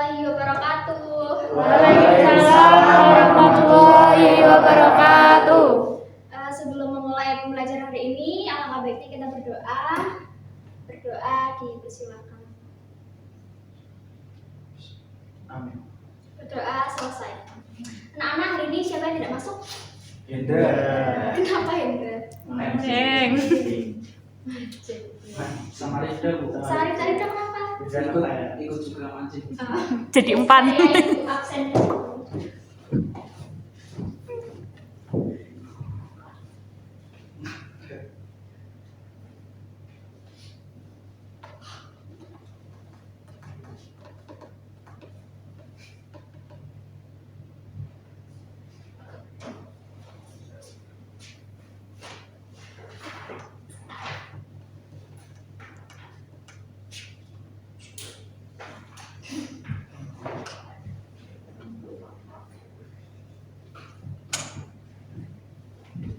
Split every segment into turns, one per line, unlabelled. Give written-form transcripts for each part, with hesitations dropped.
warahmatullahi wabarakatuh.
Waalaikumsalam warahmatullahi wabarakatuh.
Sebelum memulai pembelajaran hari ini, alangkah baiknya kita berdoa. Berdoa dipersilakan.
Amin.
Berdoa selesai. Anak-anak, hari ini siapa yang tidak masuk?
Hendra.
Kenapa Hendra?
Neng.
Sama Rida bukan.
Sehari-hari kenapa?
Ikut juga mancing.
Jadi umpan.
Saya ikut absen.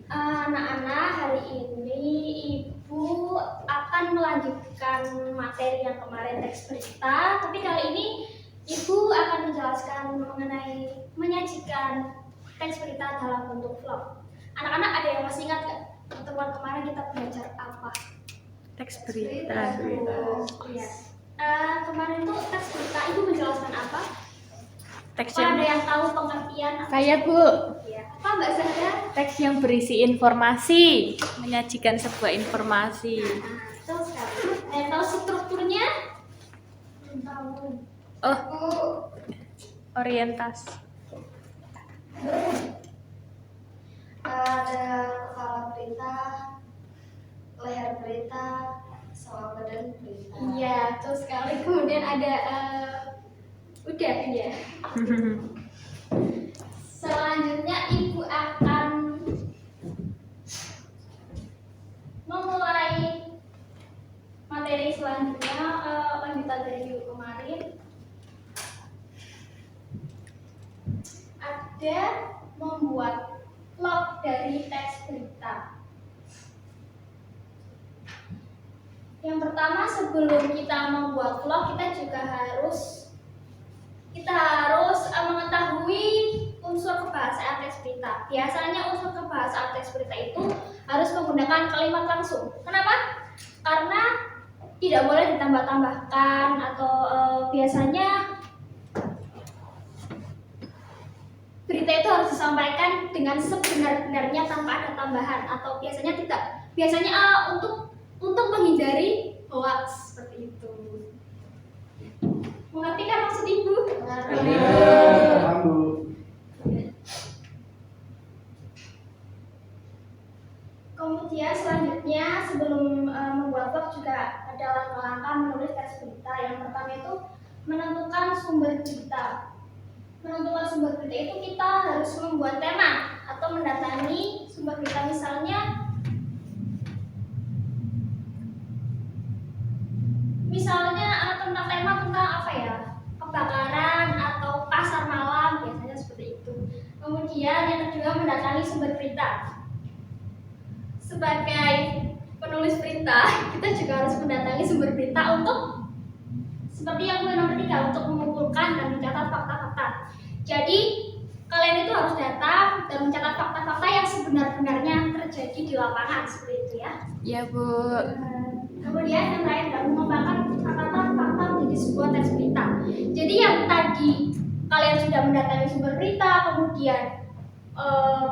Anak-anak, hari ini Ibu akan melanjutkan materi yang kemarin teks berita, tapi kali ini Ibu akan menjelaskan mengenai menyajikan teks berita dalam bentuk vlog. Anak-anak, ada yang masih ingat nggak pertemuan kemarin kita belajar apa?
Teks berita.
Iya. Kemarin tuh teks berita Ibu menjelaskan apa?
Teks
Apa ada
yang
yang tahu pengertian?
saya, Bu.
Iya. Apa Mbak Zahra?
Teks yang berisi informasi, menyajikan sebuah informasi.
Betul sekali. Yang tahu strukturnya? Belum tahu.
Oh, orientasi.
Ada kepala berita, leher berita, sama badan berita. Iya, betul sekali. Kemudian ada udah ya. Selanjutnya Ibu akan memulai materi selanjutnya, lanjutan dari minggu kemarin. Ada membuat vlog dari teks berita. Yang pertama, sebelum kita membuat vlog, kita harus mengetahui unsur kebahasaan teks berita. Biasanya unsur kebahasaan teks berita itu harus menggunakan kalimat langsung. Kenapa? Karena tidak boleh ditambah-tambahkan atau biasanya berita itu harus disampaikan dengan sebenar-benarnya tanpa ada tambahan, atau biasanya tidak. Biasanya untuk menghindari hoax seperti itu. Mengerti kan maksud Ibu?
Paham, Bu.
Kemudian selanjutnya sebelum membuat vlog juga ada langkah-langkah menulis teks berita. Yang pertama itu menentukan sumber berita. Menentukan sumber berita itu kita harus membuat tema atau mendatangi sumber berita, misalnya tentang tema tentang apa ya, kebakaran atau pasar malam, biasanya seperti itu. Kemudian yang kedua, mendatangi sumber berita. Sebagai penulis berita, kita juga harus mendatangi sumber berita untuk seperti yang nomor 3, untuk mengumpulkan dan mencatat fakta-fakta. Jadi kalian itu harus datang dan mencatat fakta-fakta yang sebenar-benarnya terjadi di lapangan, seperti itu ya.
Ya, Bu.
Kemudian yang terakhir, mengembangkan fakta-fakta menjadi sebuah teks berita. Jadi yang tadi kalian sudah mendatangi sumber berita, kemudian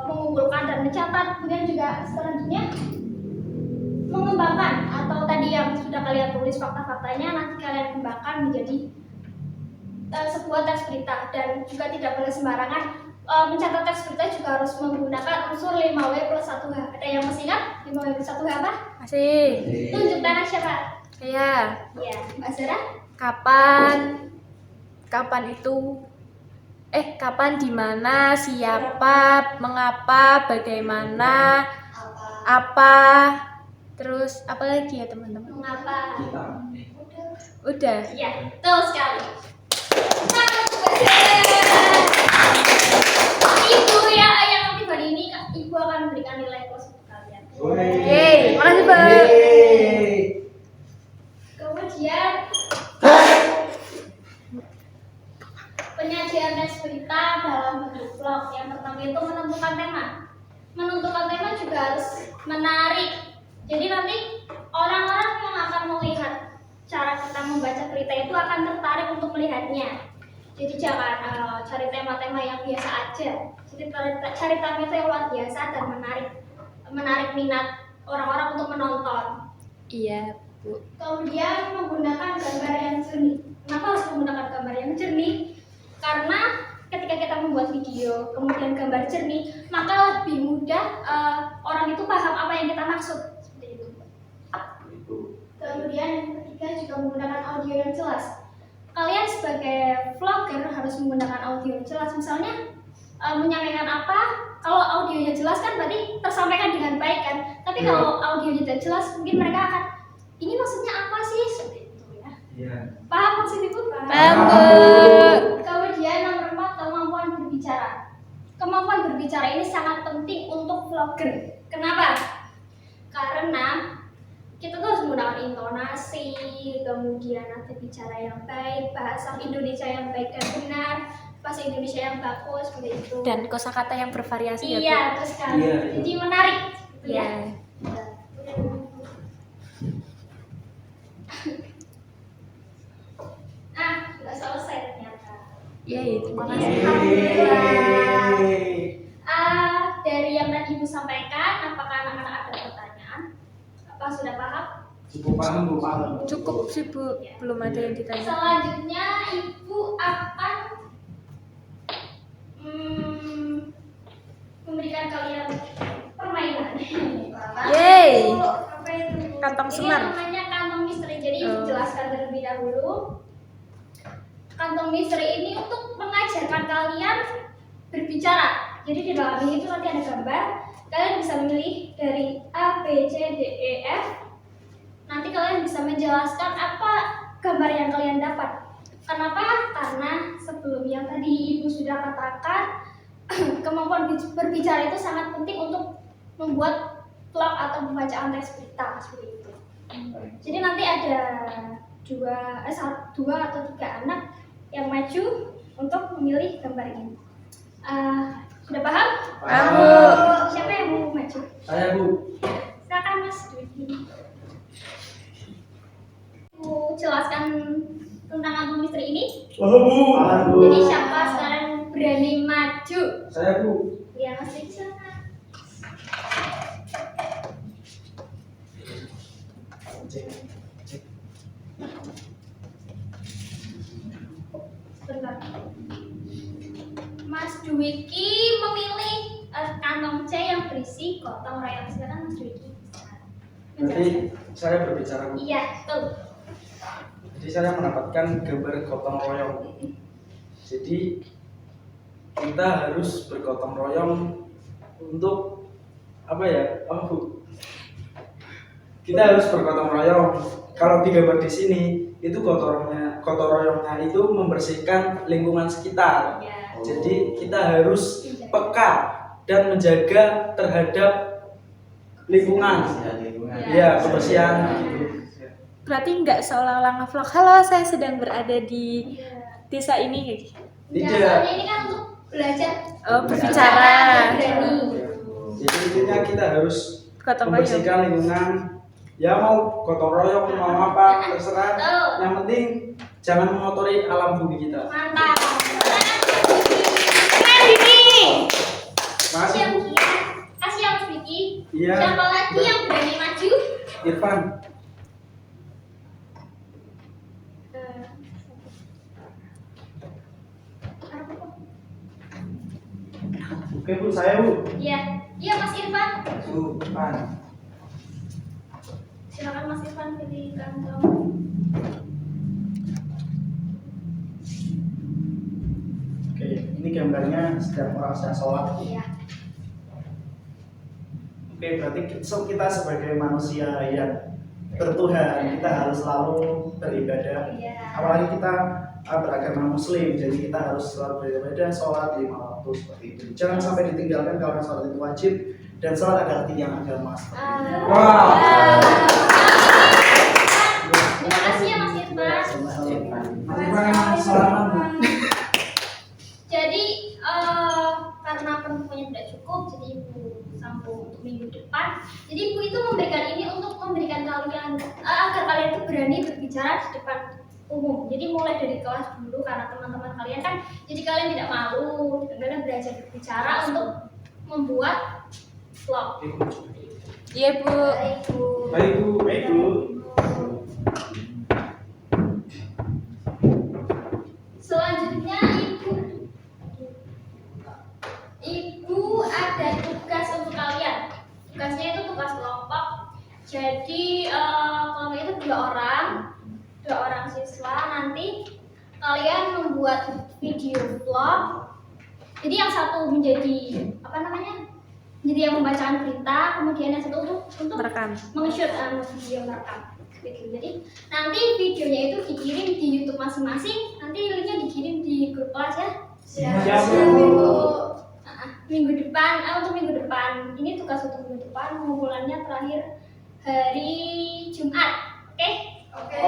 mengumpulkan dan mencatat, kemudian juga selanjutnya mengembangkan, atau tadi yang sudah kalian tulis fakta-faktanya nanti kalian kembangkan menjadi sebuah teks berita. Dan juga tidak boleh sembarangan mencatat teks berita, juga harus menggunakan unsur 5W plus 1H. Ada yang masih ingat 5W plus 1H apa?
Masih.
Tunjuk tangan siapa?
Saya.
Iya, Mbak Zara.
Kapan itu? Kapan, di mana, siapa, mengapa, bagaimana, apa, terus apa lagi ya teman-teman?
Mengapa?
Udah.
Iya, betul sekali. Ibu ya, yang tiba ini Ibu akan memberikan nilai plus untuk kalian.
Yeay, makasih, Mbak.
Kemudian Penyajian teks berita dalam bentuk vlog. Yang pertama itu menentukan tema. Menentukan tema juga harus menarik. Jadi nanti orang-orang yang akan melihat cara kita membaca berita itu akan tertarik untuk melihatnya. Jadi jangan cari tema-tema yang biasa aja. Jadi cari tema itu yang luar biasa dan menarik minat orang-orang untuk menonton.
Iya, Bu.
Kemudian menggunakan gambar yang jernih. Kenapa harus menggunakan gambar yang jernih? Karena ketika kita membuat video, kemudian gambar jernih, maka lebih mudah orang itu paham apa yang kita maksud. Seperti itu. Kemudian yang ketiga juga menggunakan audio yang jelas. Kalian sebagai vlogger harus menggunakan audio yang jelas. Misalnya menyampaikan apa, kalau audionya jelas kan berarti tersampaikan dengan baik kan. Tapi kalau audionya tidak jelas, mungkin mereka akan ini maksudnya apa sih? Seperti itu ya.
Iya.
Paham maksud itu?
Paham, Bu.
Kemudian nomor 4, kemampuan berbicara. Kemampuan berbicara ini sangat penting untuk vlogger. Kenapa? Karena kita tuh harus menggunakan intonasi, kemudian nada bicara yang baik, bahasa Indonesia yang baik dan benar, bahasa Indonesia yang bagus, seperti itu.
Dan kosakata yang bervariasi ya, Bu.
Iya, terus sekali.
Iya.
Jadi menarik, gitu ya.
Iya.
Sudah selesai ternyata.
Yeay, terima
Iya.
kasih.
Alhamdulillah. Dari yang tadi Ibu sampaikan, apakah anak-anak ada pertanyaan? Apa sudah paham?
Cukup paham, Bu. Paham.
Cukup sih, Bu. Belum ada yang ditanya.
Selanjutnya Ibu akan memberikan kalian permainan.
Yeay.
Apa itu?
Kantong
Ini
semar.
namanya kantong misteri. Jadi Ibu
Oh.
jelaskan terlebih dahulu. Kantong misteri ini untuk mengajarkan kalian berbicara. Jadi di dalam ini itu nanti ada gambar. Kalian bisa memilih dari A, B, C, D, E, F. Nanti kalian bisa menjelaskan apa gambar yang kalian dapat. Kenapa? Karena sebelum yang tadi Ibu sudah katakan, kemampuan berbicara itu sangat penting untuk membuat vlog atau pembacaan teks berita seperti itu. Jadi nanti ada dua atau tiga anak yang maju untuk memilih gambar ini. Sudah paham?
Paham, Bu.
Siapa yang mau maju?
Saya, Bu.
Silakan Mas Dwi. Bu jelaskan tentang kantong misteri ini.
Bu.
Jadi siapa sekarang berani maju?
Saya, Bu.
Ya Mas Dwi silakan.
Cek. Cek.
Sebentar. Mas Dwiki memilih kantong C yang berisi gotong royong. Silakan Mas Dwiki.
Berarti saya berbicara, Bu.
Iya, betul.
Jadi saya mendapatkan gambar gotong royong. Jadi kita harus bergotong royong untuk apa ya? Apa, Bu? Kita harus bergotong royong. Kalau di gambar di sini itu gotong royongnya itu membersihkan lingkungan sekitar.
Ya.
Jadi kita harus peka dan menjaga terhadap lingkungan. Ya, kebersihan gitu.
Berarti nggak seolah-olah ngevlog, halo saya sedang berada di desa ini kayak gitu.
Ya,
Tidak.
soalnya ini kan untuk belajar
Oh, berbicara.
berani.
Jadi intinya kita harus
Gotong royong.
membersihkan lingkungan. Ya mau gotong royong mau apa terserah.
Betul.
Yang penting jangan mengotori alam bumi kita.
Mantap.
Keren ini.
Kasih yang
Makasih.
Kia. Kasih yang Mas Vicky.
Iya.
Siapa lagi yang berani maju?
Irfan. Oke, Bu, saya, Bu.
Iya, iya Mas Irfan.
Bu, Irfan.
Silakan Mas Irfan pilih kantong.
Oke, ini gambarnya setiap orang sedang sholat.
Iya.
Oke, berarti kita sebagai manusia yang bertuhan, kita harus selalu beribadah.
Iya.
Apalagi kita beragama Muslim, jadi kita harus selalu beribadah, sholat 5 waktu seperti itu. Jangan sampai ditinggalkan karena sholat itu wajib dan sholat adalah tiang agama. Seperti itu.
Wow.
Terima kasih ya Mas Irfan.
Mas Irfan emang selamat, Bu.
Kampung untuk minggu depan. Jadi ibu itu memberikan ini untuk memberikan kalian agar kalian itu berani berbicara di depan umum. Jadi mulai dari kelas dulu karena teman-teman kalian kan, jadi kalian tidak malu dan kalian belajar berbicara untuk membuat vlog.
Iya Bu.
Baik Bu.
Baik Bu.
Baik Bu.
Selanjutnya ibu ada tugas untuk kalian. Tugasnya itu tugas kelompok. Jadi kelompok itu dua orang siswa. Nanti kalian membuat video vlog. Jadi yang satu menjadi apa namanya? Jadi yang membacakan berita, kemudian yang satu untuk
Merekam.
meng-shoot video merekam. Gitu. Jadi nanti videonya itu dikirim di YouTube masing-masing. Nanti linknya dikirim di grup kelas ya.
Siap,
Bu. Minggu depan, untuk minggu depan. Ini tugas untuk minggu depan. Pengumpulannya terakhir hari Jumat. Oke?
Oke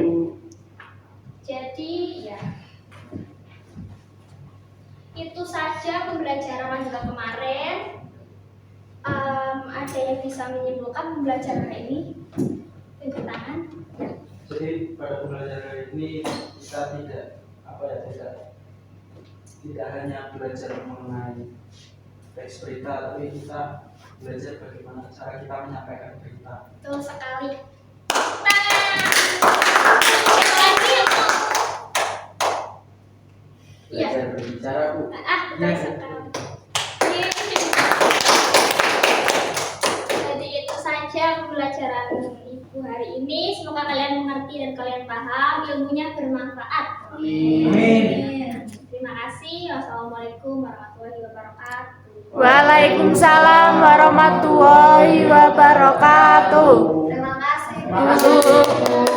Bu.
Jadi ya itu saja pembelajaran lanjutan kemarin. Ada yang bisa menyimpulkan pembelajaran hari ini? Tunjuk tangan.
Jadi pada pembelajaran hari ini kita tidak hanya belajar mengenai teks berita, tapi kita belajar bagaimana cara kita menyampaikan berita.
Betul sekali. Iya.
Belajar berbicara Bu.
Betul sekali. Jadi itu saja pembelajaran Ibu hari ini. Semoga kalian mengerti dan kalian paham, ilmunya bermanfaat.
Amin.
Terima kasih. Wassalamualaikum warahmatullahi wabarakatuh.
Waalaikumsalam warahmatullahi wabarakatuh.
Terima kasih.
Terima kasih.